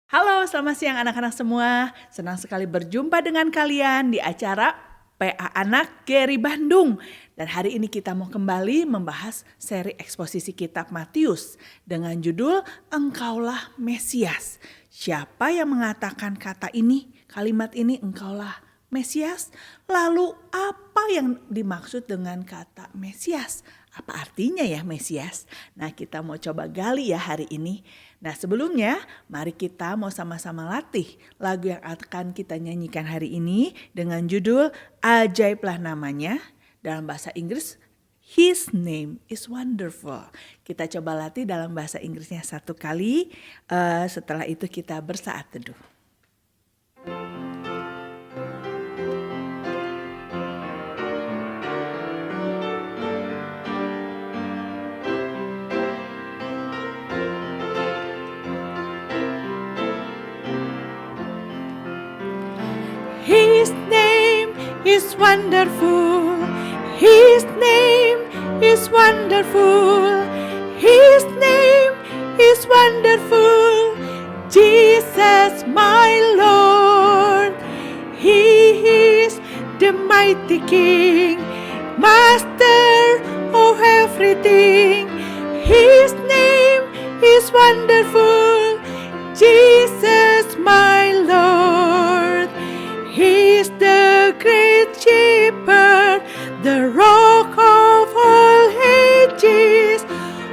Halo, selamat siang anak-anak semua. Senang sekali berjumpa dengan kalian di acara PA Anak Geri Bandung. Dan hari ini kita mau kembali membahas seri eksposisi kitab Matius dengan judul Engkaulah Mesias. Siapa yang mengatakan kata ini, kalimat ini, Engkaulah Mesias? Lalu apa yang dimaksud dengan kata Mesias? Apa artinya ya Mesias? Nah, kita mau coba gali ya hari ini. Nah, sebelumnya mari kita mau sama-sama latih lagu yang akan kita nyanyikan hari ini dengan judul Ajaiblah Namanya, dalam bahasa Inggris His Name is Wonderful. Kita coba latih dalam bahasa Inggrisnya satu kali, setelah itu kita bersaat teduh. His name is wonderful. His name is wonderful. His name is wonderful. Jesus my Lord. He is the mighty King, Master of everything. His name is wonderful. Jesus my Lord. He is the great shepherd, the rock of all ages.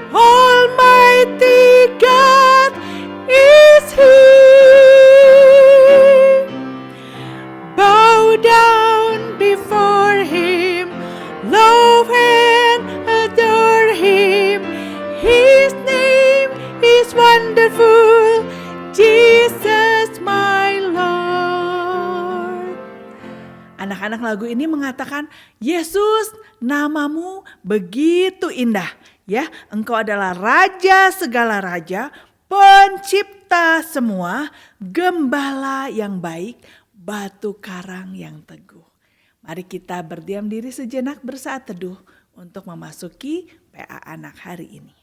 Almighty God is He. Bow down before Him, love and adore Him. His name is wonderful, Jesus my Lord. Anak-anak lagu ini mengatakan, Yesus, namamu begitu indah. Ya, Engkau adalah Raja segala raja, Pencipta semua, Gembala yang baik, Batu karang yang teguh. Mari kita berdiam diri sejenak bersaat teduh untuk memasuki PA Anak hari ini.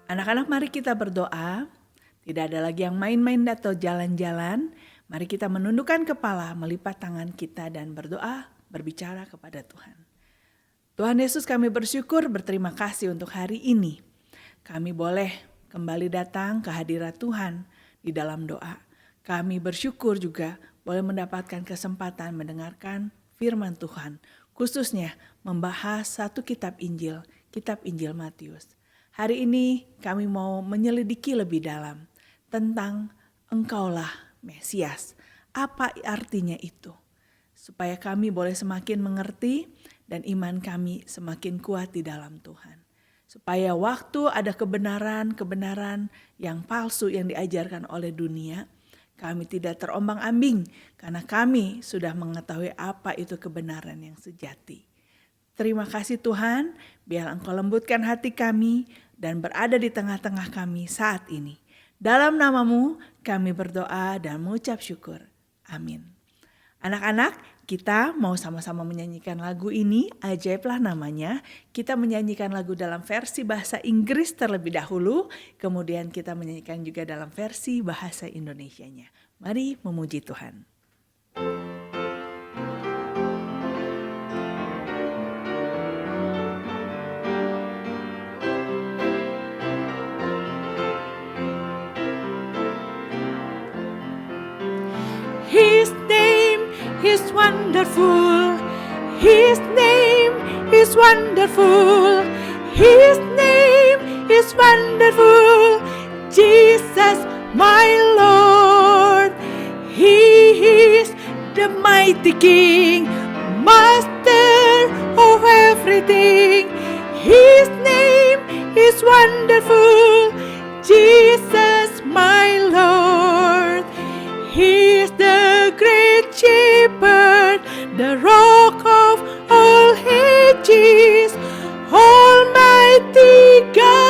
Anak-anak, mari kita berdoa. Tidak ada lagi yang main-main atau jalan-jalan. Mari kita menundukkan kepala, melipat tangan kita dan berdoa, berbicara kepada Tuhan. Tuhan Yesus, kami bersyukur, berterima kasih untuk hari ini. Kami boleh kembali datang ke hadirat Tuhan di dalam doa. Kami bersyukur juga boleh mendapatkan kesempatan mendengarkan firman Tuhan. Khususnya membahas satu kitab Injil Matius. Hari ini kami mau menyelidiki lebih dalam tentang Engkaulah Mesias. Apa artinya itu? Supaya kami boleh semakin mengerti dan iman kami semakin kuat di dalam Tuhan. Supaya waktu ada kebenaran yang palsu yang diajarkan oleh dunia, kami tidak terombang-ambing karena kami sudah mengetahui apa itu kebenaran yang sejati. Terima kasih Tuhan, biar Engkau lembutkan hati kami dan berada di tengah-tengah kami saat ini. Dalam namamu kami berdoa dan mengucap syukur. Amin. Anak-anak, kita mau sama-sama menyanyikan lagu ini, Ajaiblah Namanya. Kita menyanyikan lagu dalam versi bahasa Inggris terlebih dahulu, kemudian kita menyanyikan juga dalam versi bahasa Indonesianya. Mari memuji Tuhan. His name is wonderful. His name is wonderful. His name is wonderful. Jesus my Lord. He is the mighty King, Master of everything. His name is wonderful. Jesus my Lord. He is the great shepherd, the rock of all ages, Almighty God.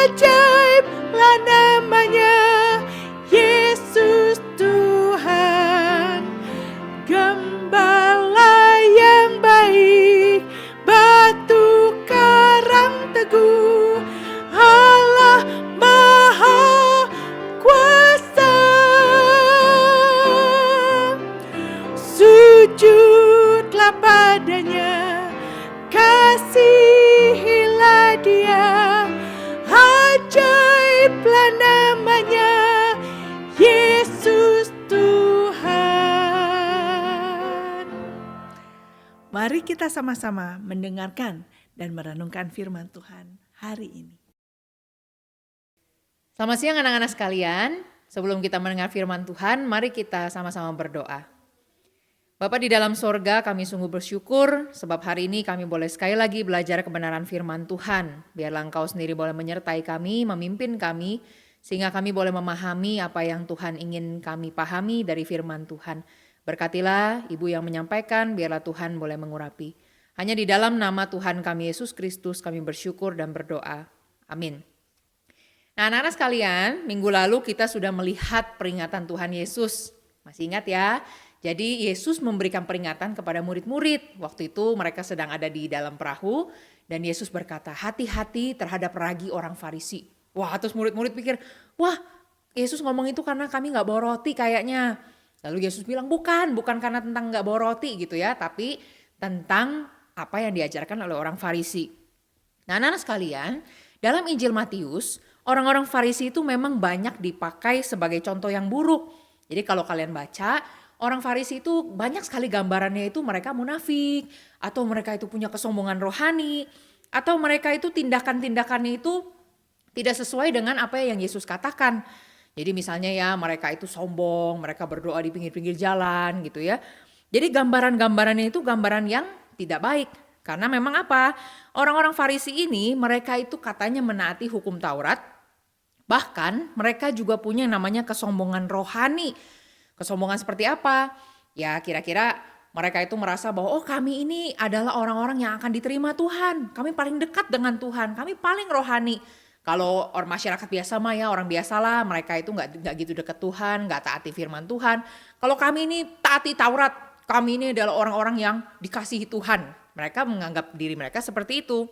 ajaiblah namanya, Yesus Tuhan. Gembala yang baik, batu karang teguh, Allah Maha Kuasa. Sujudlah padanya, kasihilah Dia, ajaiblah namanya, Yesus Tuhan. Mari kita sama-sama mendengarkan dan merenungkan firman Tuhan hari ini. Selamat siang anak-anak sekalian. Sebelum kita mendengar firman Tuhan, mari kita sama-sama berdoa. Bapa di dalam sorga, kami sungguh bersyukur sebab hari ini kami boleh sekali lagi belajar kebenaran firman Tuhan. Biarlah Engkau sendiri boleh menyertai kami, memimpin kami, sehingga kami boleh memahami apa yang Tuhan ingin kami pahami dari firman Tuhan. Berkatilah Ibu yang menyampaikan, biarlah Tuhan boleh mengurapi. Hanya di dalam nama Tuhan kami Yesus Kristus kami bersyukur dan berdoa. Amin. Nah, anak-anak sekalian, minggu lalu kita sudah melihat peringatan Tuhan Yesus. Masih ingat ya? Jadi Yesus memberikan peringatan kepada murid-murid. Waktu itu mereka sedang ada di dalam perahu dan Yesus berkata, hati-hati terhadap ragi orang Farisi. Wah, terus murid-murid pikir, wah Yesus ngomong itu karena kami gak bawa roti kayaknya. Lalu Yesus bilang, bukan karena tentang gak bawa roti gitu ya, tapi tentang apa yang diajarkan oleh orang Farisi. Nah, anak-anak sekalian, dalam Injil Matius, orang-orang Farisi itu memang banyak dipakai sebagai contoh yang buruk. Jadi kalau kalian baca, orang Farisi itu banyak sekali gambarannya itu mereka munafik, atau mereka itu punya kesombongan rohani, atau mereka itu tindakan-tindakannya itu tidak sesuai dengan apa yang Yesus katakan. Jadi misalnya ya mereka itu sombong, mereka berdoa di pinggir-pinggir jalan gitu ya. Jadi gambaran-gambarannya itu gambaran yang tidak baik. Karena memang apa? Orang-orang Farisi ini mereka itu katanya menaati hukum Taurat. Bahkan mereka juga punya yang namanya kesombongan rohani. Kesombongan seperti apa? Ya kira-kira mereka itu merasa bahwa kami ini adalah orang-orang yang akan diterima Tuhan. Kami paling dekat dengan Tuhan, kami paling rohani. Kalau orang masyarakat biasa mah ya orang biasalah, mereka itu nggak gitu dekat Tuhan, nggak taati firman Tuhan. Kalau kami ini taati Taurat, kami ini adalah orang-orang yang dikasihi Tuhan. Mereka menganggap diri mereka seperti itu.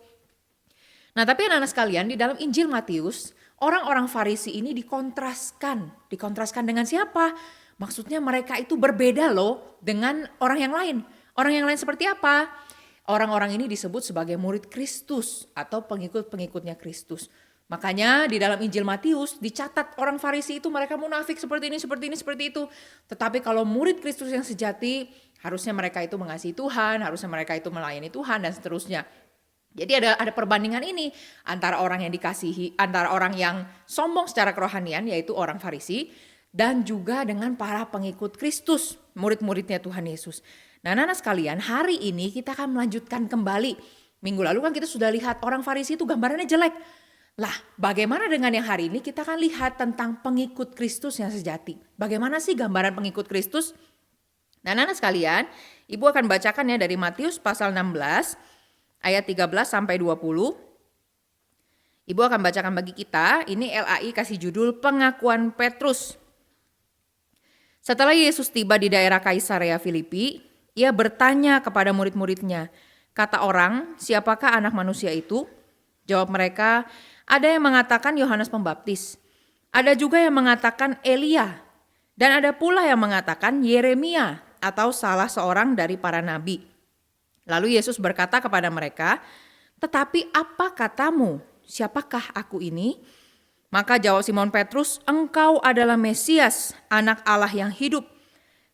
Nah tapi anak-anak sekalian, di dalam Injil Matius, orang-orang Farisi ini dikontraskan. Dikontraskan dengan siapa? Maksudnya mereka itu berbeda loh dengan orang yang lain. Orang yang lain seperti apa? Orang-orang ini disebut sebagai murid Kristus atau pengikut-pengikutnya Kristus. Makanya di dalam Injil Matius dicatat orang Farisi itu mereka munafik seperti ini, seperti itu. Tetapi kalau murid Kristus yang sejati, harusnya mereka itu mengasihi Tuhan, harusnya mereka itu melayani Tuhan dan seterusnya. Jadi ada perbandingan ini antara orang yang dikasihi, antara orang yang sombong secara kerohanian yaitu orang Farisi, dan juga dengan para pengikut Kristus, murid-muridnya Tuhan Yesus. Nah anak-anak sekalian, hari ini kita akan melanjutkan kembali. Minggu lalu kan kita sudah lihat orang Farisi itu gambarannya jelek. Lah bagaimana dengan yang hari ini? Kita akan lihat tentang pengikut Kristus yang sejati. Bagaimana sih gambaran pengikut Kristus? Nah anak-anak sekalian, Ibu akan bacakan ya dari Matius pasal 16 ayat 13 sampai 20. Ibu akan bacakan bagi kita, ini LAI kasih judul Pengakuan Petrus. Setelah Yesus tiba di daerah Kaisarea Filipi, ia bertanya kepada murid-muridnya, kata orang, siapakah anak manusia itu? Jawab mereka, ada yang mengatakan Yohanes Pembaptis, ada juga yang mengatakan Elia, dan ada pula yang mengatakan Yeremia atau salah seorang dari para nabi. Lalu Yesus berkata kepada mereka, tetapi apa katamu? Siapakah aku ini? Maka jawab Simon Petrus, engkau adalah Mesias, anak Allah yang hidup.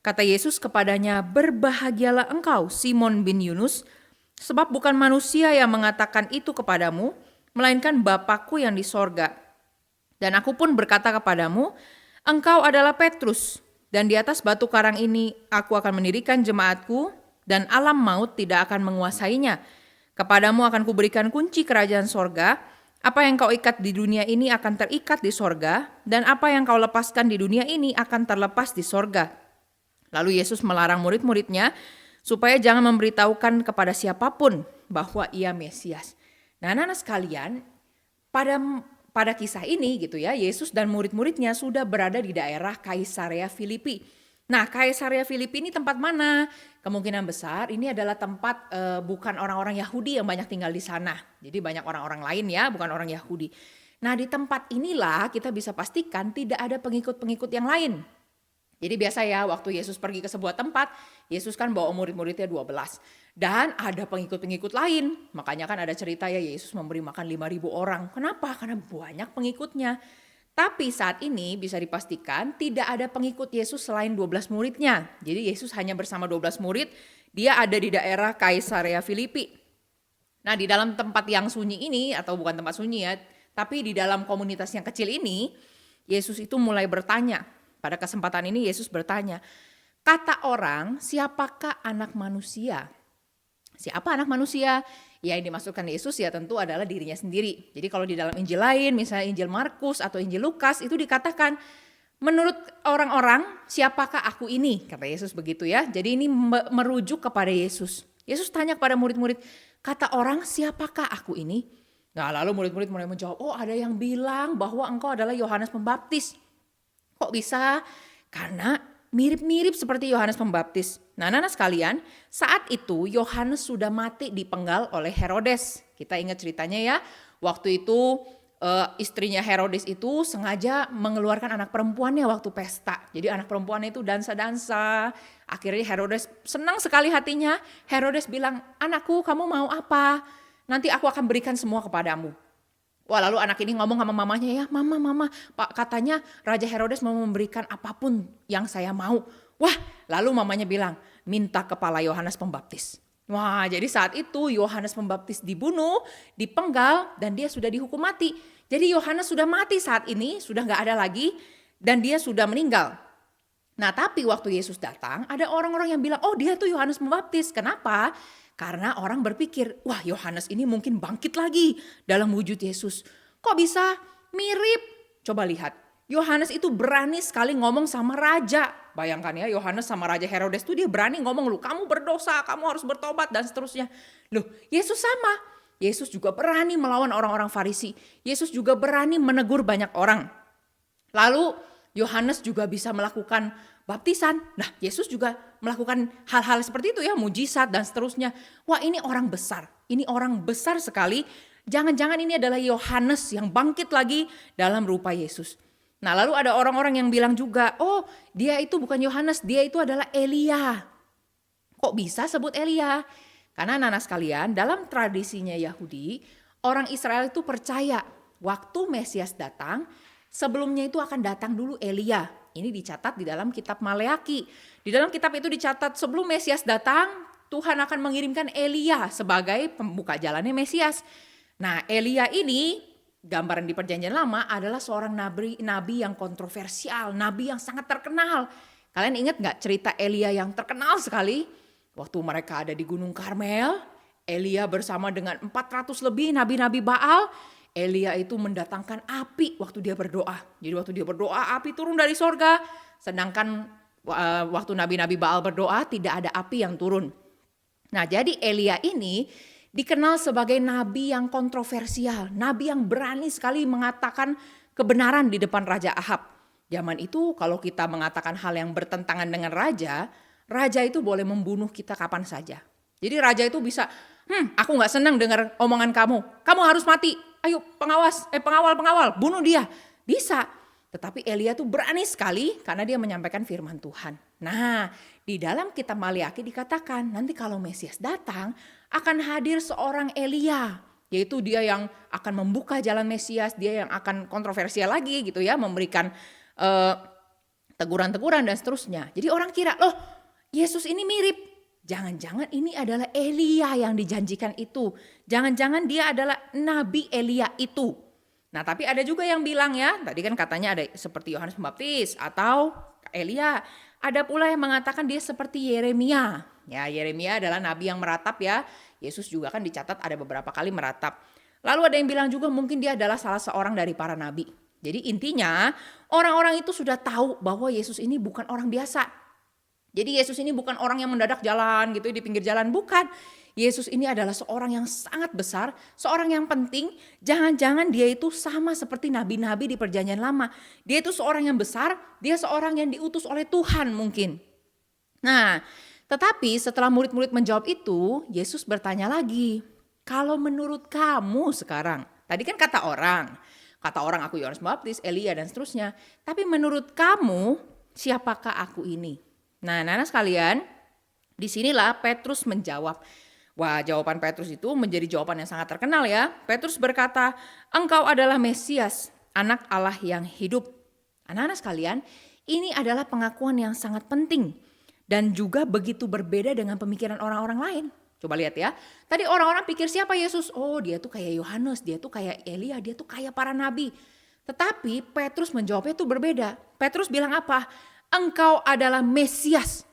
Kata Yesus kepadanya, berbahagialah engkau Simon bin Yunus, sebab bukan manusia yang mengatakan itu kepadamu, melainkan Bapakku yang di sorga. Dan aku pun berkata kepadamu, engkau adalah Petrus, dan di atas batu karang ini aku akan mendirikan jemaatku, dan alam maut tidak akan menguasainya. Kepadamu akan kuberikan kunci kerajaan sorga. Apa yang kau ikat di dunia ini akan terikat di sorga, dan apa yang kau lepaskan di dunia ini akan terlepas di sorga. Lalu Yesus melarang murid-muridnya supaya jangan memberitahukan kepada siapapun bahwa ia Mesias. Nah anak-anak sekalian, pada pada kisah ini gitu ya, Yesus dan murid-muridnya sudah berada di daerah Kaisarea Filipi. Nah, Kaisarea Filipi ini tempat mana? Kemungkinan besar ini adalah tempat bukan orang-orang Yahudi yang banyak tinggal di sana. Jadi banyak orang-orang lain ya, bukan orang Yahudi. Nah, di tempat inilah kita bisa pastikan tidak ada pengikut-pengikut yang lain. Jadi biasa ya, waktu Yesus pergi ke sebuah tempat, Yesus kan bawa murid-muridnya 12. Dan ada pengikut-pengikut lain. Makanya kan ada cerita ya, Yesus memberi makan 5.000 orang. Kenapa? Karena banyak pengikutnya. Tapi saat ini bisa dipastikan tidak ada pengikut Yesus selain 12 muridnya. Jadi Yesus hanya bersama 12 murid, dia ada di daerah Kaisarea Filipi. Nah, di dalam tempat yang sunyi ini, atau bukan tempat sunyi ya, tapi di dalam komunitas yang kecil ini, Yesus itu mulai bertanya. Pada kesempatan ini Yesus bertanya, kata orang, siapakah anak manusia? Siapa anak manusia? Ya, yang dimaksudkan Yesus ya tentu adalah dirinya sendiri. Jadi kalau di dalam Injil lain, misalnya Injil Markus atau Injil Lukas, itu dikatakan, menurut orang-orang, siapakah aku ini? Kata Yesus begitu ya. Jadi ini merujuk kepada Yesus. Yesus tanya kepada murid-murid, kata orang, siapakah aku ini? Nah, lalu murid-murid mulai menjawab, oh ada yang bilang bahwa engkau adalah Yohanes Pembaptis. Kok bisa? Karena mirip-mirip seperti Yohanes Pembaptis. Nah, anak-anak sekalian, saat itu Yohanes sudah mati dipenggal oleh Herodes. Kita ingat ceritanya ya, waktu itu istrinya Herodes itu sengaja mengeluarkan anak perempuannya waktu pesta. Jadi anak perempuannya itu dansa-dansa. Akhirnya Herodes senang sekali hatinya. Herodes bilang, anakku kamu mau apa? Nanti aku akan berikan semua kepadamu. Wah, lalu anak ini ngomong sama mamanya ya, mama, Pak, katanya Raja Herodes mau memberikan apapun yang saya mau. Wah, lalu mamanya bilang, minta kepala Yohanes Pembaptis. Wah, jadi saat itu Yohanes Pembaptis dibunuh, dipenggal, dan dia sudah dihukum mati. Jadi Yohanes sudah mati saat ini, sudah gak ada lagi, dan dia sudah meninggal. Nah, tapi waktu Yesus datang, ada orang-orang yang bilang, oh dia tuh Yohanes Pembaptis. Kenapa? Karena orang berpikir, wah Yohanes ini mungkin bangkit lagi dalam wujud Yesus. Kok bisa mirip? Coba lihat, Yohanes itu berani sekali ngomong sama raja. Bayangkan ya, Yohanes sama Raja Herodes itu dia berani ngomong, lu kamu berdosa, kamu harus bertobat dan seterusnya. Loh, Yesus sama. Yesus juga berani melawan orang-orang Farisi. Yesus juga berani menegur banyak orang. Lalu Yohanes juga bisa melakukan baptisan. Nah, Yesus juga melakukan hal-hal seperti itu ya, mujizat dan seterusnya. Wah, ini orang besar. Ini orang besar sekali. Jangan-jangan ini adalah Yohanes yang bangkit lagi dalam rupa Yesus. Nah, lalu ada orang-orang yang bilang juga, oh dia itu bukan Yohanes, dia itu adalah Elia. Kok bisa sebut Elia? Karena anak-anak sekalian, dalam tradisinya Yahudi, orang Israel itu percaya waktu Mesias datang, sebelumnya itu akan datang dulu Elia. Ini dicatat di dalam kitab Maleaki. Di dalam kitab itu dicatat sebelum Mesias datang, Tuhan akan mengirimkan Elia sebagai pembuka jalannya Mesias. Nah, Elia ini gambaran di Perjanjian Lama adalah seorang nabi yang kontroversial, nabi yang sangat terkenal. Kalian ingat gak cerita Elia yang terkenal sekali? Waktu mereka ada di Gunung Karmel, Elia bersama dengan 400 lebih nabi-nabi Baal, Elia itu mendatangkan api waktu dia berdoa. Jadi waktu dia berdoa, api turun dari sorga. Sedangkan waktu nabi-nabi Baal berdoa, tidak ada api yang turun. Nah, jadi Elia ini dikenal sebagai nabi yang kontroversial, nabi yang berani sekali mengatakan kebenaran di depan Raja Ahab. Zaman itu kalau kita mengatakan hal yang bertentangan dengan raja, raja itu boleh membunuh kita kapan saja. Jadi raja itu bisa, aku gak senang dengar omongan kamu harus mati, ayo pengawal, bunuh dia. Bisa, tetapi Elia tuh berani sekali karena dia menyampaikan firman Tuhan. Nah, di dalam kitab Maleaki dikatakan nanti kalau Mesias datang, akan hadir seorang Elia, yaitu dia yang akan membuka jalan Mesias, dia yang akan kontroversial lagi gitu ya, memberikan teguran-teguran dan seterusnya. Jadi orang kira, loh Yesus ini mirip, jangan-jangan ini adalah Elia yang dijanjikan itu, jangan-jangan dia adalah Nabi Elia itu. Nah, tapi ada juga yang bilang ya, tadi kan katanya ada seperti Yohanes Pembaptis atau Elia, ada pula yang mengatakan dia seperti Yeremia. Ya, Yeremia adalah nabi yang meratap ya. Yesus juga kan dicatat ada beberapa kali meratap. Lalu ada yang bilang juga mungkin dia adalah salah seorang dari para nabi. Jadi intinya orang-orang itu sudah tahu bahwa Yesus ini bukan orang biasa. Jadi Yesus ini bukan orang yang mendadak jalan gitu di pinggir jalan, bukan. Yesus ini adalah seorang yang sangat besar, seorang yang penting. Jangan-jangan dia itu sama seperti nabi-nabi di perjanjian lama. Dia itu seorang yang besar, dia seorang yang diutus oleh Tuhan mungkin. Nah, tetapi setelah murid-murid menjawab itu, Yesus bertanya lagi, kalau menurut kamu sekarang, tadi kan kata orang aku Yohanes Pembaptis, Elia dan seterusnya. Tapi menurut kamu, siapakah aku ini? Nah, anak-anak sekalian, disinilah Petrus menjawab. Wah, jawaban Petrus itu menjadi jawaban yang sangat terkenal ya. Petrus berkata, engkau adalah Mesias, anak Allah yang hidup. Anak-anak sekalian, ini adalah pengakuan yang sangat penting. Dan juga begitu berbeda dengan pemikiran orang-orang lain. Coba lihat ya. Tadi orang-orang pikir siapa Yesus? Oh, dia tuh kayak Yohanes, dia tuh kayak Elia, dia tuh kayak para nabi. Tetapi Petrus menjawabnya tuh berbeda. Petrus bilang apa? Engkau adalah Mesias.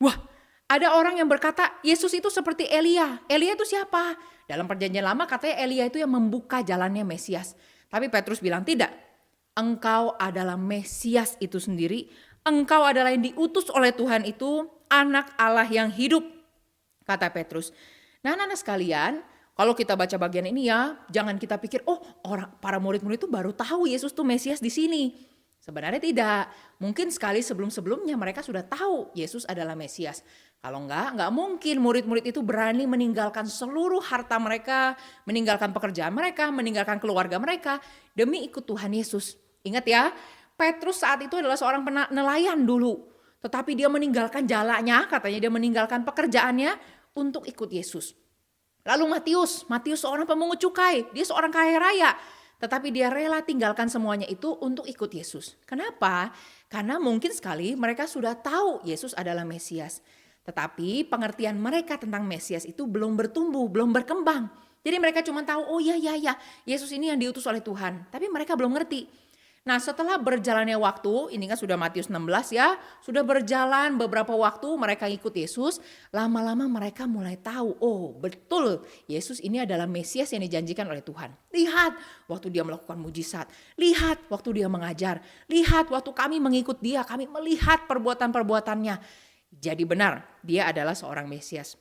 Wah, ada orang yang berkata Yesus itu seperti Elia. Elia itu siapa? Dalam perjanjian lama katanya Elia itu yang membuka jalannya Mesias. Tapi Petrus bilang tidak. Engkau adalah Mesias itu sendiri. Engkau adalah yang diutus oleh Tuhan itu, anak Allah yang hidup, kata Petrus. Nah, anak-anak sekalian, kalau kita baca bagian ini ya, jangan kita pikir, oh para murid-murid itu baru tahu Yesus tuh Mesias di sini. Sebenarnya tidak. Mungkin sekali sebelum-sebelumnya mereka sudah tahu Yesus adalah Mesias. Kalau enggak mungkin murid-murid itu berani meninggalkan seluruh harta mereka, meninggalkan pekerjaan mereka, meninggalkan keluarga mereka, demi ikut Tuhan Yesus. Ingat ya, Petrus saat itu adalah seorang nelayan dulu. Tetapi dia meninggalkan jalannya, katanya dia meninggalkan pekerjaannya untuk ikut Yesus. Lalu Matius seorang pemungut cukai, dia seorang kaya raya. Tetapi dia rela tinggalkan semuanya itu untuk ikut Yesus. Kenapa? Karena mungkin sekali mereka sudah tahu Yesus adalah Mesias. Tetapi pengertian mereka tentang Mesias itu belum bertumbuh, belum berkembang. Jadi mereka cuma tahu, oh ya, Yesus ini yang diutus oleh Tuhan. Tapi mereka belum ngerti. Nah, setelah berjalannya waktu, ini kan sudah Matius 16 ya, sudah berjalan beberapa waktu mereka ikut Yesus, lama-lama mereka mulai tahu, oh betul Yesus ini adalah Mesias yang dijanjikan oleh Tuhan. Lihat waktu dia melakukan mujizat, lihat waktu dia mengajar, lihat waktu kami mengikut dia, kami melihat perbuatan-perbuatannya. Jadi benar, dia adalah seorang Mesias.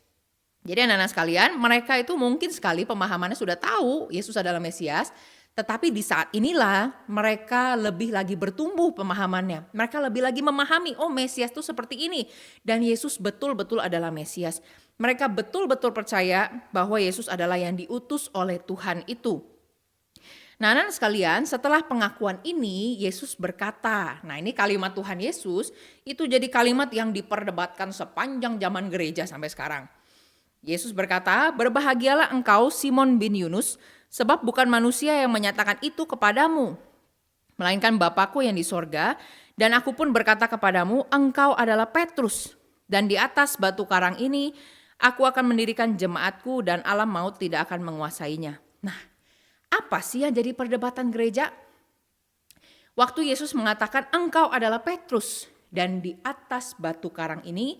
Jadi anak-anak sekalian, mereka itu mungkin sekali pemahamannya sudah tahu Yesus adalah Mesias, tetapi di saat inilah mereka lebih lagi bertumbuh pemahamannya. Mereka lebih lagi memahami, oh Mesias itu seperti ini. Dan Yesus betul-betul adalah Mesias. Mereka betul-betul percaya bahwa Yesus adalah yang diutus oleh Tuhan itu. Nah, anak sekalian, setelah pengakuan ini Yesus berkata, nah ini kalimat Tuhan Yesus itu jadi kalimat yang diperdebatkan sepanjang zaman gereja sampai sekarang. Yesus berkata, berbahagialah engkau Simon bin Yunus, sebab bukan manusia yang menyatakan itu kepadamu, melainkan Bapakku yang di sorga, dan aku pun berkata kepadamu, engkau adalah Petrus, dan di atas batu karang ini, aku akan mendirikan jemaatku dan alam maut tidak akan menguasainya. Nah, apa sih yang jadi perdebatan gereja? Waktu Yesus mengatakan, engkau adalah Petrus, dan di atas batu karang ini,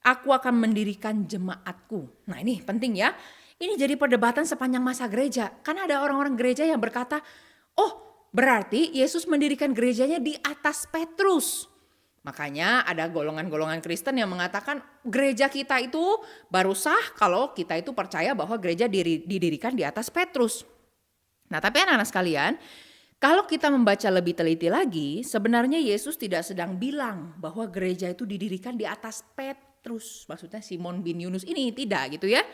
aku akan mendirikan jemaatku. Nah ini penting ya. Ini jadi perdebatan sepanjang masa gereja. Karena ada orang-orang gereja yang berkata, oh berarti Yesus mendirikan gerejanya di atas Petrus. Makanya ada golongan-golongan Kristen yang mengatakan gereja kita itu baru sah kalau kita itu percaya bahwa gereja didirikan di atas Petrus. Nah tapi anak-anak sekalian, kalau kita membaca lebih teliti lagi, sebenarnya Yesus tidak sedang bilang bahwa gereja itu didirikan di atas Petrus. Maksudnya Simon bin Yunus ini tidak gitu ya.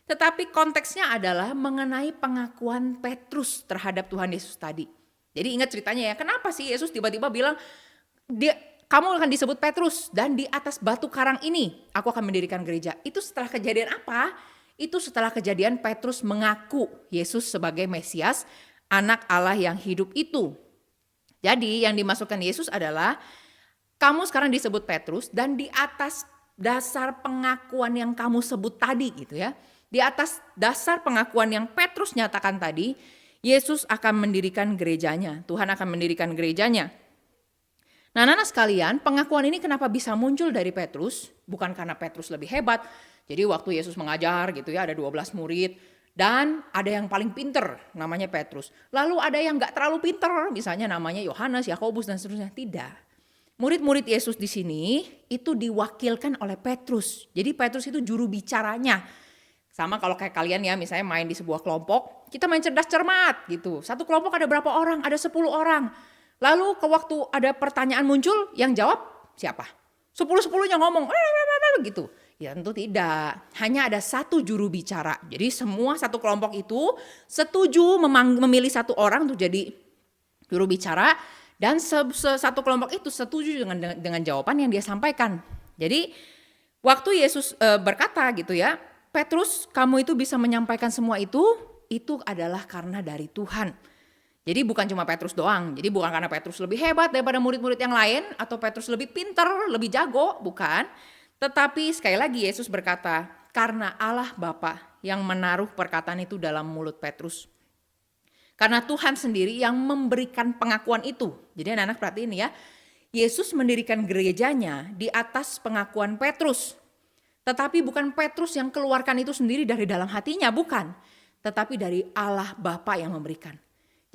Tetapi konteksnya adalah mengenai pengakuan Petrus terhadap Tuhan Yesus tadi. Jadi ingat ceritanya ya, kenapa sih Yesus tiba-tiba bilang, kamu akan disebut Petrus dan di atas batu karang ini aku akan mendirikan gereja. Itu setelah kejadian apa? Itu setelah kejadian Petrus mengaku Yesus sebagai Mesias, anak Allah yang hidup itu. Jadi yang dimasukkan Yesus adalah, kamu sekarang disebut Petrus dan di atas dasar pengakuan yang kamu sebut tadi gitu ya. Di atas dasar pengakuan yang Petrus nyatakan tadi, Yesus akan mendirikan gerejanya. Tuhan akan mendirikan gerejanya. Nah, anak-anak sekalian, pengakuan ini kenapa bisa muncul dari Petrus? Bukan karena Petrus lebih hebat. Jadi waktu Yesus mengajar gitu ya, ada 12 murid. Dan ada yang paling pinter, namanya Petrus. Lalu ada yang gak terlalu pinter, misalnya namanya Yohanes, Yakobus dan seterusnya. Tidak. Murid-murid Yesus di sini itu diwakilkan oleh Petrus. Jadi Petrus itu juru bicaranya. Sama kalau kayak kalian ya, misalnya main di sebuah kelompok, kita main cerdas cermat gitu. Satu kelompok ada berapa orang? Ada 10 orang. Lalu ke waktu ada pertanyaan muncul, yang jawab siapa? 10-10-nya ngomong gitu. Ya tentu tidak. Hanya ada satu juru bicara. Jadi semua satu kelompok itu setuju memilih satu orang untuk jadi juru bicara, dan satu kelompok itu setuju dengan jawaban yang dia sampaikan. Jadi waktu Yesus berkata gitu ya, Petrus, kamu itu bisa menyampaikan semua itu adalah karena dari Tuhan. Jadi bukan cuma Petrus doang. Jadi bukan karena Petrus lebih hebat daripada murid-murid yang lain, atau Petrus lebih pintar, lebih jago, bukan. Tetapi sekali lagi Yesus berkata, karena Allah Bapa yang menaruh perkataan itu dalam mulut Petrus. Karena Tuhan sendiri yang memberikan pengakuan itu. Jadi anak-anak perhatiin ya, Yesus mendirikan gerejanya di atas pengakuan Petrus. Tetapi bukan Petrus yang keluarkan itu sendiri dari dalam hatinya, bukan. Tetapi dari Allah Bapa yang memberikan.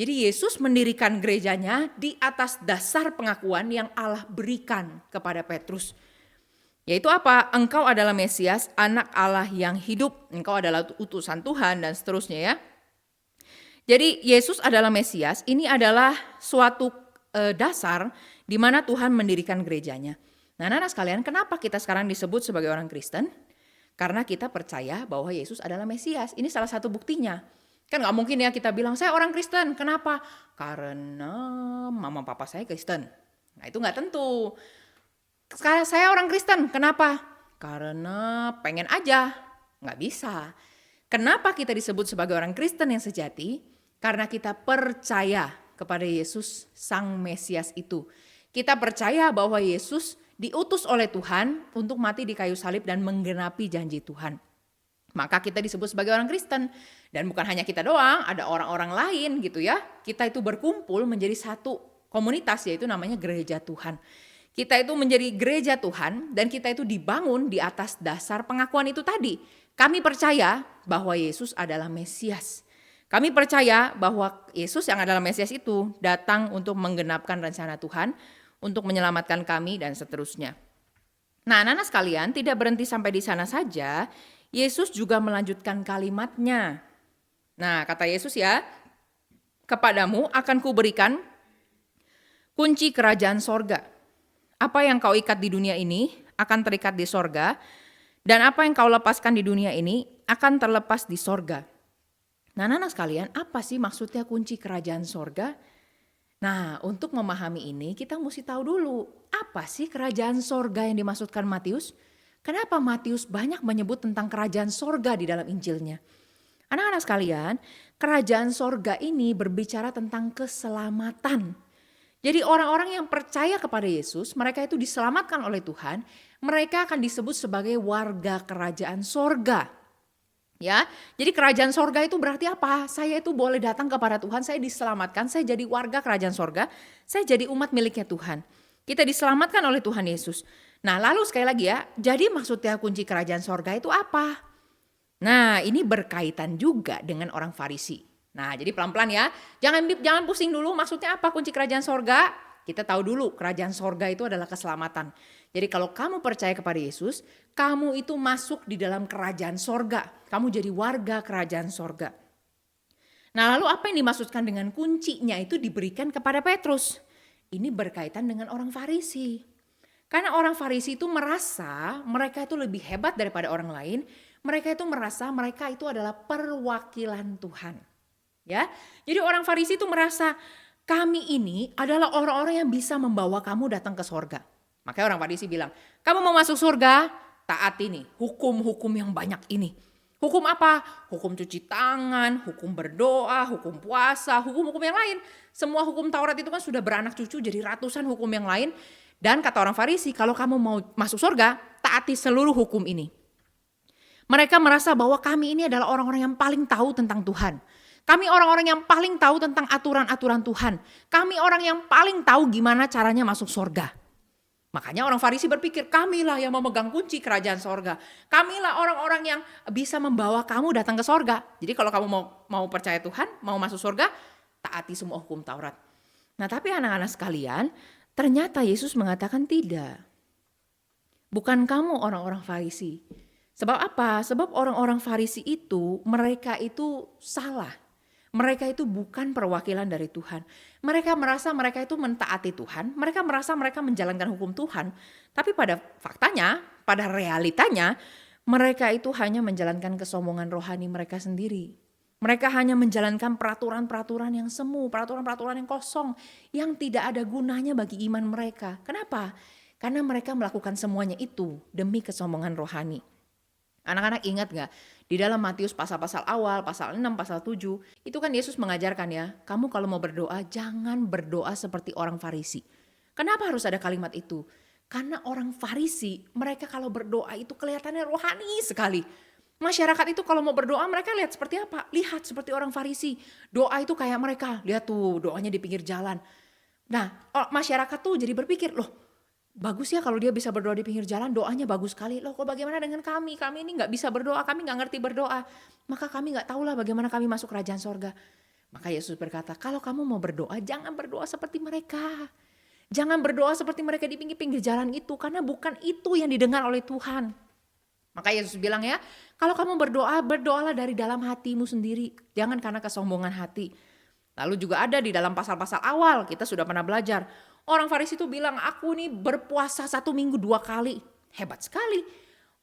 Jadi Yesus mendirikan gerejanya di atas dasar pengakuan yang Allah berikan kepada Petrus. Yaitu apa? Engkau adalah Mesias, anak Allah yang hidup. Engkau adalah utusan Tuhan dan seterusnya ya. Jadi Yesus adalah Mesias, ini adalah suatu dasar di mana Tuhan mendirikan gerejanya. Nah, anak-anak sekalian, kenapa kita sekarang disebut sebagai orang Kristen? Karena kita percaya bahwa Yesus adalah Mesias. Ini salah satu buktinya. Kan gak mungkin ya kita bilang, saya orang Kristen. Kenapa? Karena mama papa saya Kristen. Nah, itu gak tentu. Sekarang saya orang Kristen. Kenapa? Karena pengen aja. Gak bisa. Kenapa kita disebut sebagai orang Kristen yang sejati? Karena kita percaya kepada Yesus, Sang Mesias itu. Kita percaya bahwa Yesus diutus oleh Tuhan untuk mati di kayu salib dan menggenapi janji Tuhan. Maka kita disebut sebagai orang Kristen. Dan bukan hanya kita doang, ada orang-orang lain gitu ya. Kita itu berkumpul menjadi satu komunitas, yaitu namanya gereja Tuhan. Kita itu menjadi gereja Tuhan dan kita itu dibangun di atas dasar pengakuan itu tadi. Kami percaya bahwa Yesus adalah Mesias. Kami percaya bahwa Yesus yang adalah Mesias itu datang untuk menggenapkan rencana Tuhan, untuk menyelamatkan kami dan seterusnya. Nah, anak-anak sekalian, tidak berhenti sampai di sana saja. Yesus juga melanjutkan kalimatnya. Nah, kata Yesus ya, kepadamu akan kuberikan kunci kerajaan sorga. Apa yang kau ikat di dunia ini akan terikat di sorga, dan apa yang kau lepaskan di dunia ini akan terlepas di sorga. Nah, anak-anak sekalian, apa sih maksudnya kunci kerajaan sorga? Nah, untuk memahami ini kita mesti tahu dulu, apa sih kerajaan sorga yang dimaksudkan Matius? Kenapa Matius banyak menyebut tentang kerajaan sorga di dalam Injilnya? Anak-anak sekalian, kerajaan sorga ini berbicara tentang keselamatan. Jadi orang-orang yang percaya kepada Yesus, mereka itu diselamatkan oleh Tuhan, mereka akan disebut sebagai warga kerajaan sorga. Ya, jadi kerajaan sorga itu berarti apa? Saya itu boleh datang kepada Tuhan, saya diselamatkan, saya jadi warga kerajaan sorga, saya jadi umat miliknya Tuhan. Kita diselamatkan oleh Tuhan Yesus. Nah, lalu sekali lagi ya, jadi maksudnya kunci kerajaan sorga itu apa? Nah, ini berkaitan juga dengan orang Farisi. Nah, jadi pelan-pelan ya, jangan pusing dulu maksudnya apa kunci kerajaan sorga. Kita tahu dulu kerajaan sorga itu adalah keselamatan. Jadi kalau kamu percaya kepada Yesus, kamu itu masuk di dalam kerajaan sorga. Kamu jadi warga kerajaan sorga. Nah, lalu apa yang dimaksudkan dengan kuncinya itu diberikan kepada Petrus? Ini berkaitan dengan orang Farisi. Karena orang Farisi itu merasa mereka itu lebih hebat daripada orang lain. Mereka itu merasa mereka itu adalah perwakilan Tuhan. Ya, jadi orang Farisi itu merasa kami ini adalah orang-orang yang bisa membawa kamu datang ke sorga. Makanya orang Farisi bilang, kamu mau masuk surga, taati nih hukum-hukum yang banyak ini. Hukum apa? Hukum cuci tangan, hukum berdoa, hukum puasa, hukum-hukum yang lain. Semua hukum Taurat itu kan sudah beranak cucu jadi ratusan hukum yang lain. Dan kata orang Farisi, kalau kamu mau masuk surga, taati seluruh hukum ini. Mereka merasa bahwa kami ini adalah orang-orang yang paling tahu tentang Tuhan. Kami orang-orang yang paling tahu tentang aturan-aturan Tuhan. Kami orang yang paling tahu gimana caranya masuk surga. Makanya orang Farisi berpikir, kamilah yang memegang kunci kerajaan sorga. Kamilah orang-orang yang bisa membawa kamu datang ke sorga. Jadi kalau kamu mau percaya Tuhan, mau masuk surga, taati semua hukum Taurat. Nah, tapi anak-anak sekalian, ternyata Yesus mengatakan tidak. Bukan kamu orang-orang Farisi. Sebab apa? Sebab orang-orang Farisi itu, mereka itu salah. Mereka itu bukan perwakilan dari Tuhan. Mereka merasa mereka itu mentaati Tuhan. Mereka merasa mereka menjalankan hukum Tuhan. Tapi pada faktanya, pada realitanya, mereka itu hanya menjalankan kesombongan rohani mereka sendiri. Mereka hanya menjalankan peraturan-peraturan yang semu, peraturan-peraturan yang kosong, yang tidak ada gunanya bagi iman mereka. Kenapa? Karena mereka melakukan semuanya itu demi kesombongan rohani. Anak-anak ingat gak? Di dalam Matius pasal-pasal awal, pasal 6, pasal 7, itu kan Yesus mengajarkan ya, kamu kalau mau berdoa, jangan berdoa seperti orang Farisi. Kenapa harus ada kalimat itu? Karena orang Farisi, mereka kalau berdoa itu kelihatannya rohani sekali. Masyarakat itu kalau mau berdoa, mereka lihat seperti apa? Lihat seperti orang Farisi. Doa itu kayak mereka, lihat tuh doanya di pinggir jalan. Nah, masyarakat tuh jadi berpikir, loh, bagus ya kalau dia bisa berdoa di pinggir jalan, doanya bagus sekali. Loh, kok bagaimana dengan kami? Kami ini gak bisa berdoa, kami gak ngerti berdoa. Maka kami gak tahulah bagaimana kami masuk kerajaan sorga. Maka Yesus berkata, kalau kamu mau berdoa, jangan berdoa seperti mereka. Jangan berdoa seperti mereka di pinggir-pinggir jalan itu, karena bukan itu yang didengar oleh Tuhan. Maka Yesus bilang ya, kalau kamu berdoa, berdoalah dari dalam hatimu sendiri. Jangan karena kesombongan hati. Lalu juga ada di dalam pasal-pasal awal, kita sudah pernah belajar. Orang Farisi itu bilang, aku nih berpuasa 1 minggu 2 kali. Hebat sekali.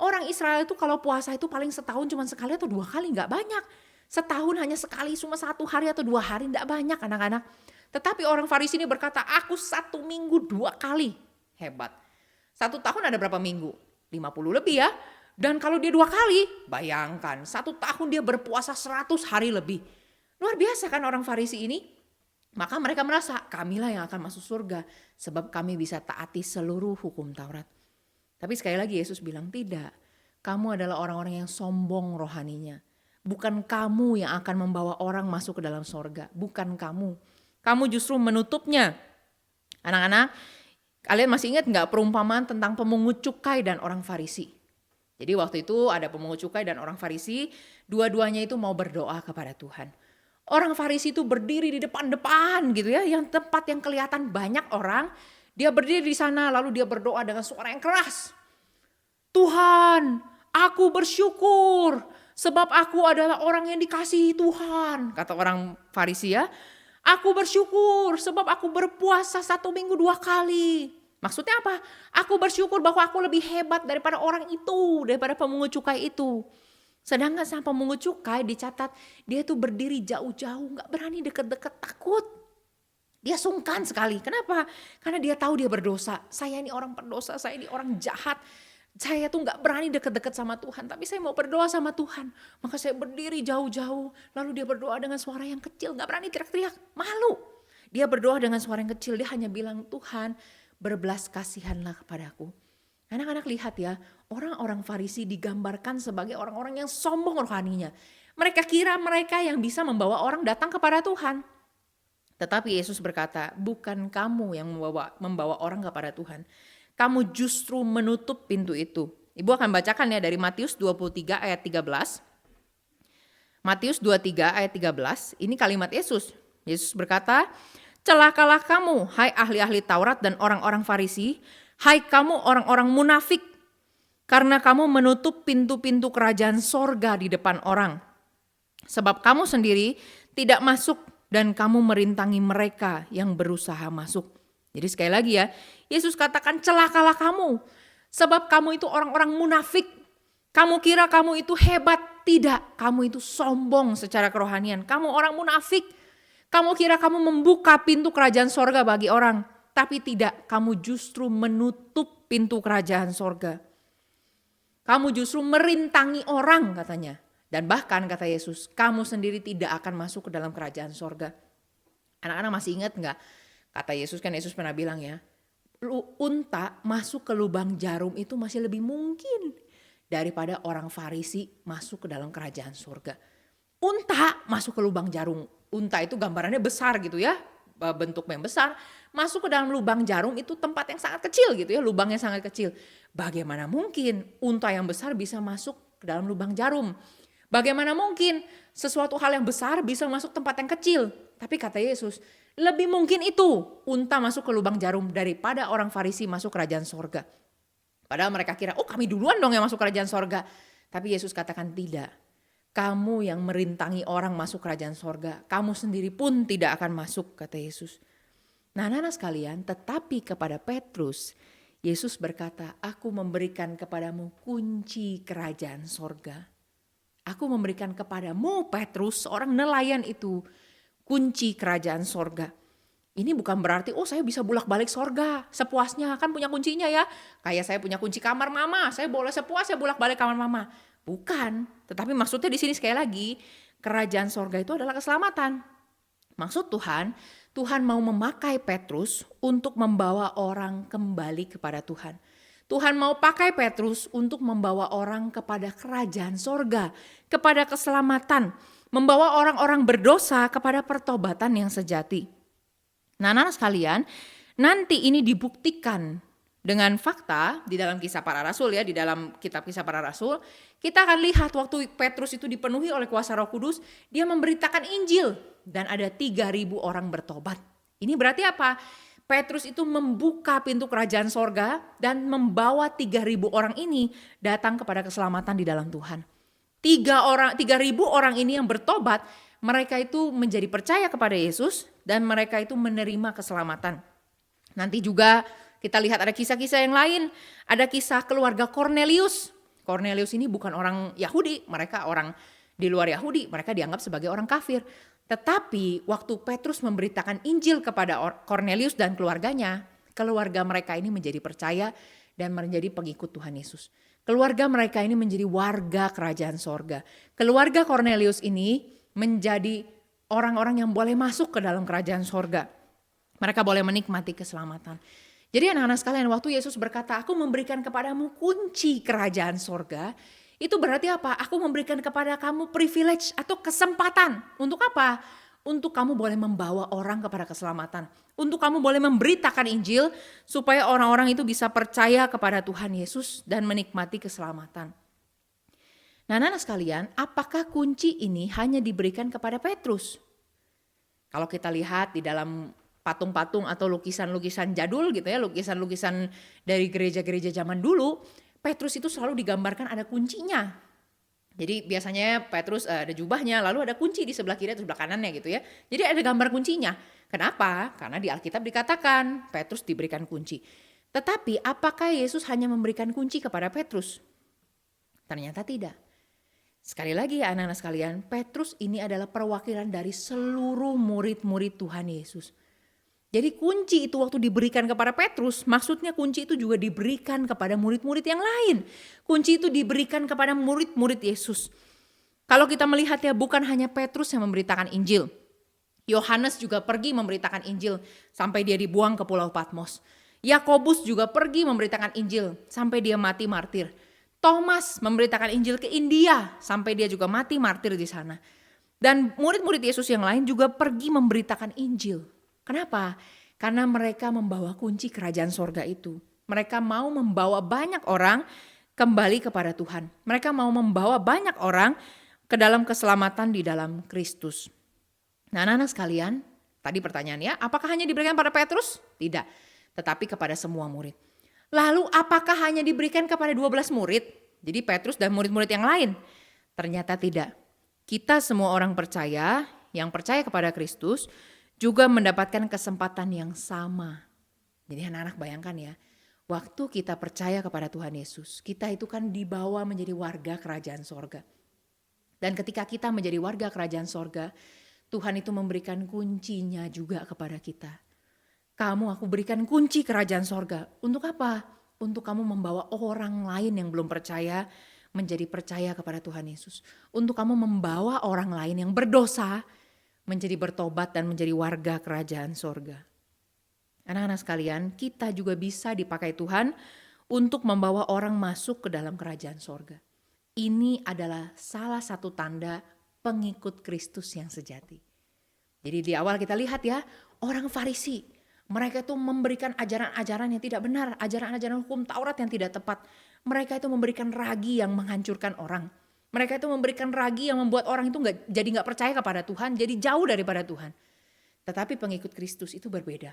Orang Israel itu kalau puasa itu paling setahun cuma sekali atau 2 kali, gak banyak. Setahun hanya sekali, cuma 1 hari atau 2 hari, gak banyak anak-anak. Tetapi orang Farisi ini berkata, aku 1 minggu 2 kali. Hebat. 1 tahun ada berapa minggu? 50 lebih ya. Dan kalau dia 2 kali, bayangkan 1 tahun dia berpuasa 100 hari lebih. Luar biasa kan orang Farisi ini? Maka mereka merasa kamilah yang akan masuk surga sebab kami bisa taati seluruh hukum Taurat. Tapi sekali lagi Yesus bilang tidak. Kamu adalah orang-orang yang sombong rohaninya. Bukan kamu yang akan membawa orang masuk ke dalam surga. Bukan kamu. Kamu justru menutupnya. Anak-anak, kalian masih ingat gak perumpamaan tentang pemungut cukai dan orang Farisi? Jadi waktu itu ada pemungut cukai dan orang Farisi. Dua-duanya itu mau berdoa kepada Tuhan. Orang Farisi itu berdiri di depan-depan gitu ya, yang tempat yang kelihatan banyak orang. Dia berdiri di sana lalu dia berdoa dengan suara yang keras. Tuhan, aku bersyukur sebab aku adalah orang yang dikasihi Tuhan. Kata orang Farisi ya, aku bersyukur sebab aku berpuasa 1 minggu 2 kali. Maksudnya apa? Aku bersyukur bahwa aku lebih hebat daripada orang itu, daripada pemungut cukai itu. Sedangkan sang pemungut cukai dicatat dia tuh berdiri jauh-jauh, gak berani deket-deket, takut. Dia sungkan sekali. Kenapa? Karena dia tahu dia berdosa. Saya ini orang pendosa, saya ini orang jahat. Saya tuh gak berani deket-deket sama Tuhan, tapi saya mau berdoa sama Tuhan. Maka saya berdiri jauh-jauh, lalu dia berdoa dengan suara yang kecil, gak berani teriak-teriak, malu. Dia berdoa dengan suara yang kecil, dia hanya bilang, Tuhan berbelas kasihanlah kepadaku. Anak-anak lihat ya, orang-orang Farisi digambarkan sebagai orang-orang yang sombong rohaninya. Mereka kira mereka yang bisa membawa orang datang kepada Tuhan. Tetapi Yesus berkata, bukan kamu yang membawa orang kepada Tuhan. Kamu justru menutup pintu itu. Ibu akan bacakan ya dari Matius 23 ayat 13. Matius 23 ayat 13, ini kalimat Yesus. Yesus berkata, celakalah kamu, hai ahli-ahli Taurat dan orang-orang Farisi, hai kamu orang-orang munafik, karena kamu menutup pintu-pintu kerajaan sorga di depan orang. Sebab kamu sendiri tidak masuk dan kamu merintangi mereka yang berusaha masuk. Jadi sekali lagi ya, Yesus katakan celakalah kamu. Sebab kamu itu orang-orang munafik. Kamu kira kamu itu hebat. Tidak, kamu itu sombong secara kerohanian. Kamu orang munafik. Kamu kira kamu membuka pintu kerajaan sorga bagi orang. Tapi tidak, kamu justru menutup pintu kerajaan sorga. Kamu justru merintangi orang katanya. Dan bahkan kata Yesus, kamu sendiri tidak akan masuk ke dalam kerajaan sorga. Anak-anak masih ingat gak? Kata Yesus kan, Yesus pernah bilang ya, unta masuk ke lubang jarum itu masih lebih mungkin daripada orang Farisi masuk ke dalam kerajaan sorga. Unta masuk ke lubang jarum. Unta itu gambarannya besar gitu ya. Bentuknya besar, masuk ke dalam lubang jarum itu tempat yang sangat kecil gitu ya, lubangnya sangat kecil. Bagaimana mungkin unta yang besar bisa masuk ke dalam lubang jarum? Bagaimana mungkin sesuatu hal yang besar bisa masuk tempat yang kecil? Tapi kata Yesus, lebih mungkin itu unta masuk ke lubang jarum daripada orang Farisi masuk kerajaan sorga. Padahal mereka kira, oh kami duluan dong yang masuk kerajaan sorga. Tapi Yesus katakan tidak. Kamu yang merintangi orang masuk kerajaan sorga, kamu sendiri pun tidak akan masuk, kata Yesus. Nah, anak-anak sekalian, tetapi kepada Petrus, Yesus berkata, aku memberikan kepadamu kunci kerajaan sorga. Aku memberikan kepadamu, Petrus, seorang nelayan itu, kunci kerajaan sorga. Ini bukan berarti, saya bisa bolak-balik sorga sepuasnya, kan punya kuncinya ya. Kayak saya punya kunci kamar mama, saya boleh sepuasnya bolak-balik kamar mama. Bukan, tetapi maksudnya di sini sekali lagi, kerajaan sorga itu adalah keselamatan. Maksud Tuhan, Tuhan mau memakai Petrus untuk membawa orang kembali kepada Tuhan. Tuhan mau pakai Petrus untuk membawa orang kepada kerajaan sorga, kepada keselamatan, membawa orang-orang berdosa kepada pertobatan yang sejati. Nah, anak-anak sekalian, nanti ini dibuktikan dengan fakta di dalam Kisah Para Rasul ya, di dalam kitab Kisah Para Rasul, kita akan lihat waktu Petrus itu dipenuhi oleh kuasa Roh Kudus, dia memberitakan Injil dan ada 3.000 orang bertobat. Ini berarti apa? Petrus itu membuka pintu kerajaan sorga dan membawa 3.000 orang ini datang kepada keselamatan di dalam Tuhan. 3.000 orang ini yang bertobat, mereka itu menjadi percaya kepada Yesus dan mereka itu menerima keselamatan. Nanti juga kita lihat ada kisah-kisah yang lain, ada kisah keluarga Kornelius. Kornelius ini bukan orang Yahudi, mereka orang di luar Yahudi, mereka dianggap sebagai orang kafir. Tetapi waktu Petrus memberitakan Injil kepada Kornelius dan keluarganya, keluarga mereka ini menjadi percaya dan menjadi pengikut Tuhan Yesus. Keluarga mereka ini menjadi warga kerajaan sorga. Keluarga Kornelius ini menjadi orang-orang yang boleh masuk ke dalam kerajaan sorga. Mereka boleh menikmati keselamatan. Jadi anak-anak sekalian, waktu Yesus berkata, aku memberikan kepadamu kunci kerajaan sorga, itu berarti apa? Aku memberikan kepada kamu privilege atau kesempatan. Untuk apa? Untuk kamu boleh membawa orang kepada keselamatan. Untuk kamu boleh memberitakan Injil supaya orang-orang itu bisa percaya kepada Tuhan Yesus dan menikmati keselamatan. Nah, anak-anak sekalian, apakah kunci ini hanya diberikan kepada Petrus? Kalau kita lihat di dalam patung-patung atau lukisan-lukisan jadul gitu ya, lukisan-lukisan dari gereja-gereja zaman dulu, Petrus itu selalu digambarkan ada kuncinya. Jadi biasanya Petrus ada jubahnya, lalu ada kunci di sebelah kiri atau sebelah kanannya gitu ya. Jadi ada gambar kuncinya. Kenapa? Karena di Alkitab dikatakan Petrus diberikan kunci. Tetapi apakah Yesus hanya memberikan kunci kepada Petrus? Ternyata tidak. Sekali lagi ya anak-anak sekalian, Petrus ini adalah perwakilan dari seluruh murid-murid Tuhan Yesus. Jadi kunci itu waktu diberikan kepada Petrus, maksudnya kunci itu juga diberikan kepada murid-murid yang lain. Kunci itu diberikan kepada murid-murid Yesus. Kalau kita melihat ya, bukan hanya Petrus yang memberitakan Injil. Yohanes juga pergi memberitakan Injil sampai dia dibuang ke Pulau Patmos. Yakobus juga pergi memberitakan Injil sampai dia mati martir. Thomas memberitakan Injil ke India sampai dia juga mati martir di sana. Dan murid-murid Yesus yang lain juga pergi memberitakan Injil. Kenapa? Karena mereka membawa kunci kerajaan sorga itu. Mereka mau membawa banyak orang kembali kepada Tuhan. Mereka mau membawa banyak orang ke dalam keselamatan di dalam Kristus. Nah, anak-anak sekalian, tadi pertanyaannya, apakah hanya diberikan pada Petrus? Tidak, tetapi kepada semua murid. Lalu apakah hanya diberikan kepada 12 murid? Jadi Petrus dan murid-murid yang lain? Ternyata tidak. Kita semua orang percaya, yang percaya kepada Kristus, juga mendapatkan kesempatan yang sama. Jadi anak-anak bayangkan ya, waktu kita percaya kepada Tuhan Yesus, kita itu kan dibawa menjadi warga kerajaan sorga. Dan ketika kita menjadi warga kerajaan sorga, Tuhan itu memberikan kuncinya juga kepada kita. Aku berikan kunci kerajaan sorga. Untuk apa? Untuk kamu membawa orang lain yang belum percaya menjadi percaya kepada Tuhan Yesus. Untuk kamu membawa orang lain yang berdosa menjadi bertobat dan menjadi warga kerajaan sorga. Anak-anak sekalian, kita juga bisa dipakai Tuhan untuk membawa orang masuk ke dalam kerajaan sorga. Ini adalah salah satu tanda pengikut Kristus yang sejati. Jadi di awal kita lihat ya, orang Farisi, mereka itu memberikan ajaran-ajaran yang tidak benar, ajaran-ajaran hukum Taurat yang tidak tepat. Mereka itu memberikan ragi yang menghancurkan orang. Mereka itu memberikan ragi yang membuat orang itu nggak percaya kepada Tuhan, jadi jauh daripada Tuhan. Tetapi pengikut Kristus itu berbeda.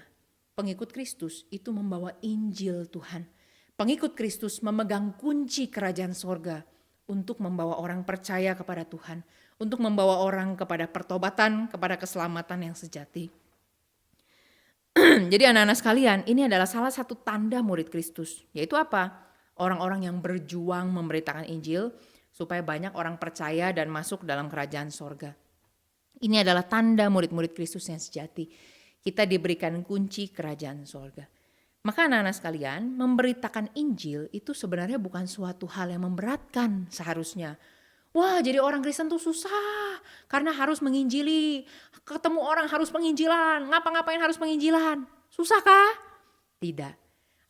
Pengikut Kristus itu membawa Injil Tuhan. Pengikut Kristus memegang kunci kerajaan sorga untuk membawa orang percaya kepada Tuhan, untuk membawa orang kepada pertobatan, kepada keselamatan yang sejati. Jadi anak-anak sekalian, ini adalah salah satu tanda murid Kristus, yaitu apa? Orang-orang yang berjuang memberitakan Injil supaya banyak orang percaya dan masuk dalam kerajaan sorga. Ini adalah tanda murid-murid Kristus yang sejati. Kita diberikan kunci kerajaan sorga. Maka anak-anak sekalian, memberitakan Injil itu sebenarnya bukan suatu hal yang memberatkan seharusnya. Wah, jadi orang Kristen tuh susah karena harus menginjili. Ketemu orang harus penginjilan, ngapa-ngapain harus penginjilan. Susah kah? Tidak.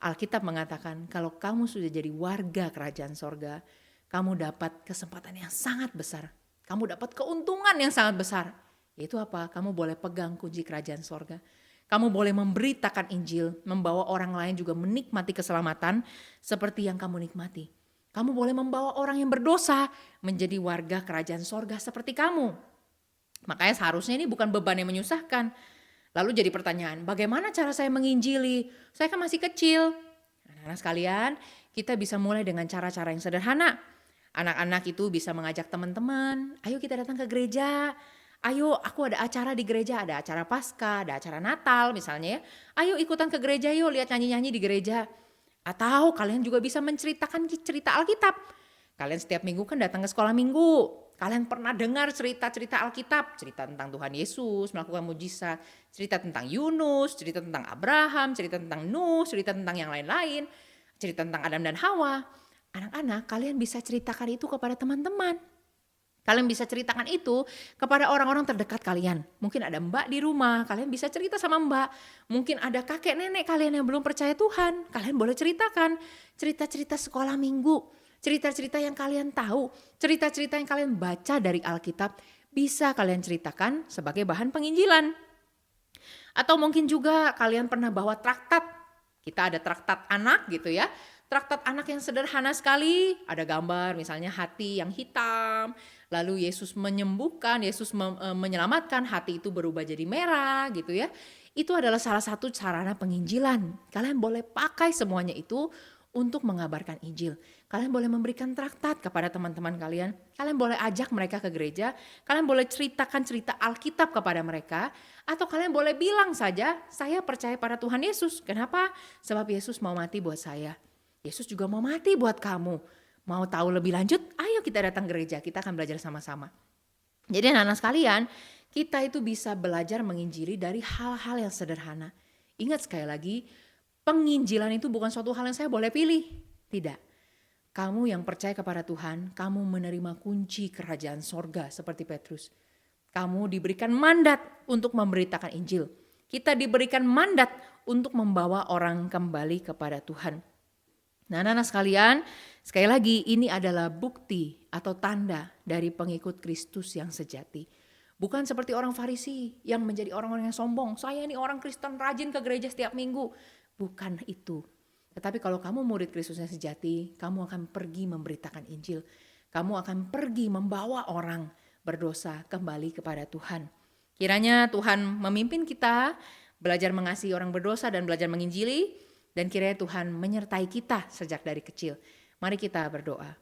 Alkitab mengatakan kalau kamu sudah jadi warga kerajaan sorga, kamu dapat kesempatan yang sangat besar. Kamu dapat keuntungan yang sangat besar. Yaitu apa? Kamu boleh pegang kunci kerajaan sorga. Kamu boleh memberitakan Injil, membawa orang lain juga menikmati keselamatan seperti yang kamu nikmati. Kamu boleh membawa orang yang berdosa menjadi warga kerajaan sorga seperti kamu. Makanya seharusnya ini bukan beban yang menyusahkan. Lalu jadi pertanyaan, bagaimana cara saya menginjili? Saya kan masih kecil. Anak-anak sekalian, kita bisa mulai dengan cara-cara yang sederhana. Anak-anak itu bisa mengajak teman-teman, ayo kita datang ke gereja. Ayo, aku ada acara di gereja, ada acara Paskah, ada acara Natal misalnya ya. Ayo ikutan ke gereja yuk, lihat nyanyi-nyanyi di gereja. Atau kalian juga bisa menceritakan cerita Alkitab. Kalian setiap minggu kan datang ke sekolah minggu. Kalian pernah dengar cerita-cerita Alkitab, cerita tentang Tuhan Yesus melakukan mujizat, cerita tentang Yunus, cerita tentang Abraham, cerita tentang Nuh, cerita tentang yang lain-lain, cerita tentang Adam dan Hawa. Anak-anak, kalian bisa ceritakan itu kepada teman-teman. Kalian bisa ceritakan itu kepada orang-orang terdekat kalian. Mungkin ada mbak di rumah, kalian bisa cerita sama mbak. Mungkin ada kakek nenek kalian yang belum percaya Tuhan, kalian boleh ceritakan cerita-cerita sekolah minggu. Cerita-cerita yang kalian tahu, cerita-cerita yang kalian baca dari Alkitab, bisa kalian ceritakan sebagai bahan penginjilan. Atau mungkin juga kalian pernah bawa traktat. Kita ada traktat anak gitu ya. Traktat anak yang sederhana sekali, ada gambar misalnya hati yang hitam, lalu Yesus menyembuhkan, Yesus menyelamatkan, hati itu berubah jadi merah gitu ya. Itu adalah salah satu sarana penginjilan. Kalian boleh pakai semuanya itu untuk mengabarkan Injil. Kalian boleh memberikan traktat kepada teman-teman kalian. Kalian boleh ajak mereka ke gereja. Kalian boleh ceritakan cerita Alkitab kepada mereka. Atau kalian boleh bilang saja, saya percaya pada Tuhan Yesus. Kenapa? Sebab Yesus mau mati buat saya. Yesus juga mau mati buat kamu. Mau tahu lebih lanjut? Ayo kita datang ke gereja, kita akan belajar sama-sama. Jadi anak-anak sekalian, kita itu bisa belajar menginjili dari hal-hal yang sederhana. Ingat sekali lagi, penginjilan itu bukan suatu hal yang saya boleh pilih. Tidak. Kamu yang percaya kepada Tuhan, kamu menerima kunci kerajaan sorga seperti Petrus. Kamu diberikan mandat untuk memberitakan Injil. Kita diberikan mandat untuk membawa orang kembali kepada Tuhan. Nah, anak-anak sekalian, sekali lagi ini adalah bukti atau tanda dari pengikut Kristus yang sejati. Bukan seperti orang Farisi yang menjadi orang-orang yang sombong. Saya ini orang Kristen rajin ke gereja setiap minggu. Bukan itu. Tetapi kalau kamu murid Kristus yang sejati, kamu akan pergi memberitakan Injil. Kamu akan pergi membawa orang berdosa kembali kepada Tuhan. Kiranya Tuhan memimpin kita belajar mengasihi orang berdosa dan belajar menginjili. Dan kiranya Tuhan menyertai kita sejak dari kecil. Mari kita berdoa.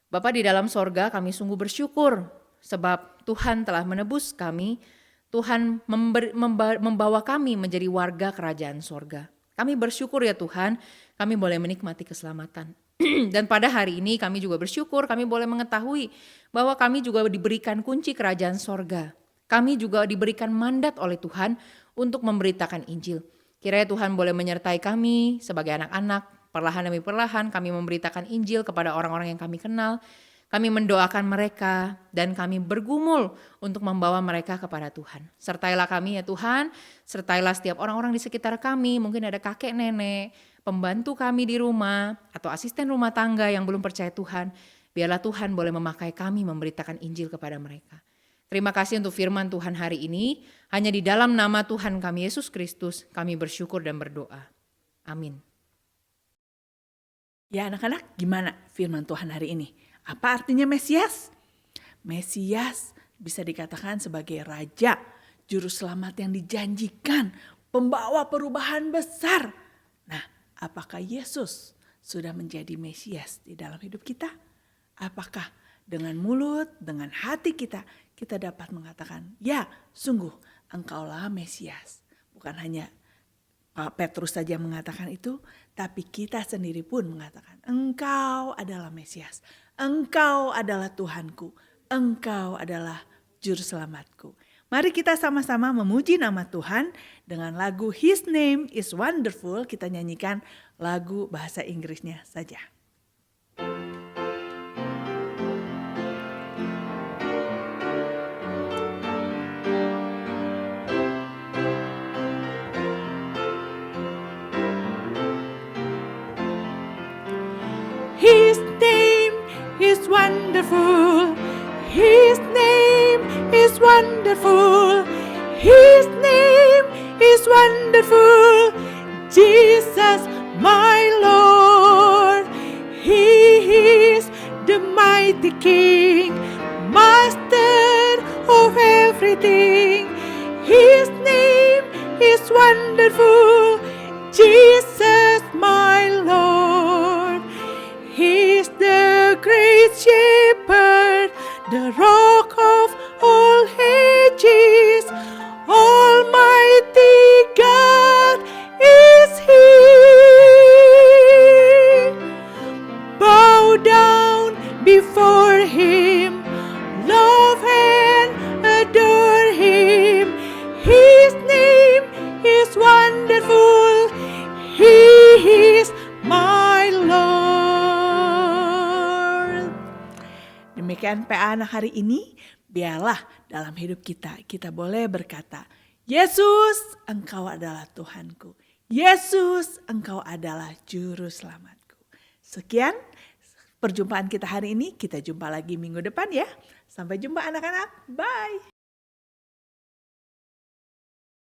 Bapa di dalam sorga, kami sungguh bersyukur sebab Tuhan telah menebus kami. Tuhan membawa kami menjadi warga kerajaan sorga. Kami bersyukur ya Tuhan, kami boleh menikmati keselamatan. Dan pada hari ini kami juga bersyukur, kami boleh mengetahui bahwa kami juga diberikan kunci kerajaan sorga. Kami juga diberikan mandat oleh Tuhan untuk memberitakan Injil. Kiranya Tuhan boleh menyertai kami sebagai anak-anak, perlahan demi perlahan kami memberitakan Injil kepada orang-orang yang kami kenal. Kami mendoakan mereka dan kami bergumul untuk membawa mereka kepada Tuhan. Sertailah kami ya Tuhan, sertailah setiap orang-orang di sekitar kami, mungkin ada kakek nenek, pembantu kami di rumah, atau asisten rumah tangga yang belum percaya Tuhan. Biarlah Tuhan boleh memakai kami memberitakan Injil kepada mereka. Terima kasih untuk firman Tuhan hari ini. Hanya di dalam nama Tuhan kami Yesus Kristus kami bersyukur dan berdoa. Amin. Ya anak-anak, gimana firman Tuhan hari ini? Apa artinya Mesias? Mesias bisa dikatakan sebagai Raja, Juru Selamat yang dijanjikan, pembawa perubahan besar. Nah, apakah Yesus sudah menjadi Mesias di dalam hidup kita? Apakah dengan mulut, dengan hati kita dapat mengatakan, ya sungguh engkaulah Mesias. Bukan hanya Petrus saja mengatakan itu, tapi kita sendiri pun mengatakan, engkau adalah Mesias, engkau adalah Tuhanku, engkau adalah Juru Selamatku. Mari kita sama-sama memuji nama Tuhan dengan lagu His Name is Wonderful. Kita nyanyikan lagu bahasa Inggrisnya saja. His name is wonderful. His name is wonderful. His name is wonderful. Jesus, my Lord. He is the mighty King, Master of everything. His name is wonderful. Jesus, my Lord. He is the great shepherd, the rock of all ages. Almighty God is He. Bow down before Him, love and adore Him. His name is wonderful. He is my Lord. Demikian PA anak hari ini. Biarlah dalam hidup kita boleh berkata, Yesus, engkau adalah Tuhanku. Yesus, engkau adalah Juru Selamatku. Sekian perjumpaan kita hari ini. Kita jumpa lagi minggu depan ya. Sampai jumpa anak-anak. Bye.